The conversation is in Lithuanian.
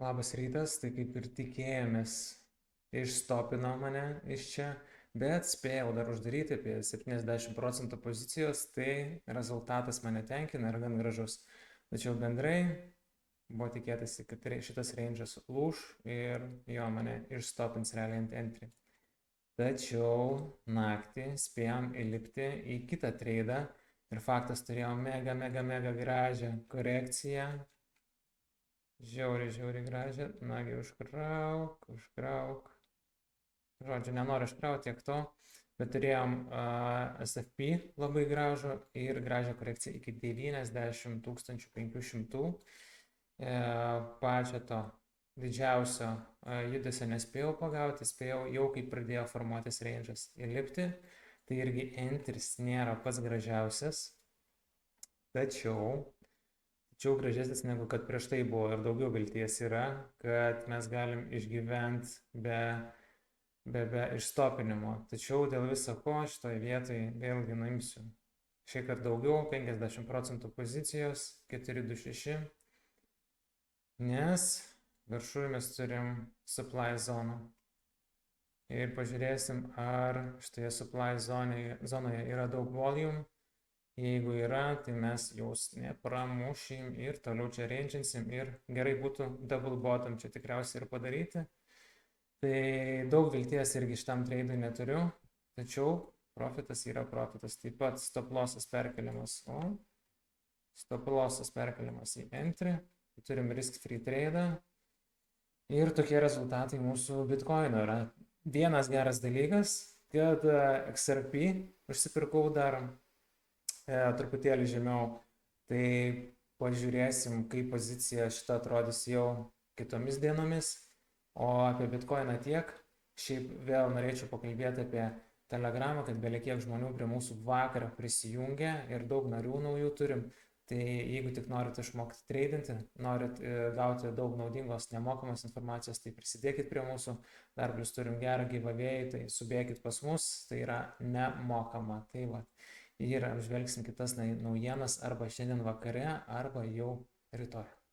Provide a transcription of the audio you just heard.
Labas rytas, tai kaip ir tikėjomės, išstopino mane iš čia, bet spėjau dar uždaryti apie 70% pozicijos, tai rezultatas mane tenkina ir gan gražus. Tačiau bendrai buvo tikėtasi, kad šitas range'as lūš ir jo mane išstopins realiai ant entry. Tačiau naktį spėjom įlipti į kitą tradą ir faktas turėjom mega gražią korekciją. Žiauriai gražią. Nagi, užkrauk. Žodžiu, nenoriu iškrauti tiek to, bet turėjom SFP labai gražų ir gražią korekciją iki 90 500. Pačio to didžiausio judesio nespėjau pagauti, spėjau jau kai pradėjo formuotis range'as įlipti. Tai irgi entris nėra pats gražiausias, tačiau gražesnis negu kad prieš tai buvo ir daugiau vilties yra, kad mes galim išgyventi be išstopinimo. Tačiau dėl viso ko šitoje vietoje vėlgi nuimsiu šiek tiek daugiau, 50% pozicijos, 426, nes viršuje mes turim supply zoną. Ir pažiūrėsim, ar šitoje supply zonoje yra daug volume. Jeigu yra, tai mes jos nepramušim ir toliau čia range'insim ir gerai būtų double bottom čia tikriausiai ir padaryti. Tai daug vilties irgi šitam trade'ui neturiu, tačiau profitas yra profitas. Taip pat stop lossas perkeliamas, į entry, tai turim risk free trade'ą ir tokie rezultatai mūsų bitcoin'o yra. Vienas geras dalykas, kad XRP užsipirkau dar truputėlį žemiau, tai pažiūrėsim, kaip pozicija šita atrodys jau kitomis dienomis, o apie bitcoiną tiek. Šiaip vėl norėčiau pakalbėti apie Telegramą, kad belie kiek žmonių prie mūsų vakarą prisijungia ir daug narių naujų turim, tai jeigu tik norit išmokti tradinti, norit gauti daug naudingos nemokamos informacijos, tai prisidėkit prie mūsų, dar plus turim gerą giveaway, tai subėkit pas mus, tai yra nemokama. Tai va. Ir apžvelgsim kitas naujienas arba šiandien vakare, arba jau rytoj.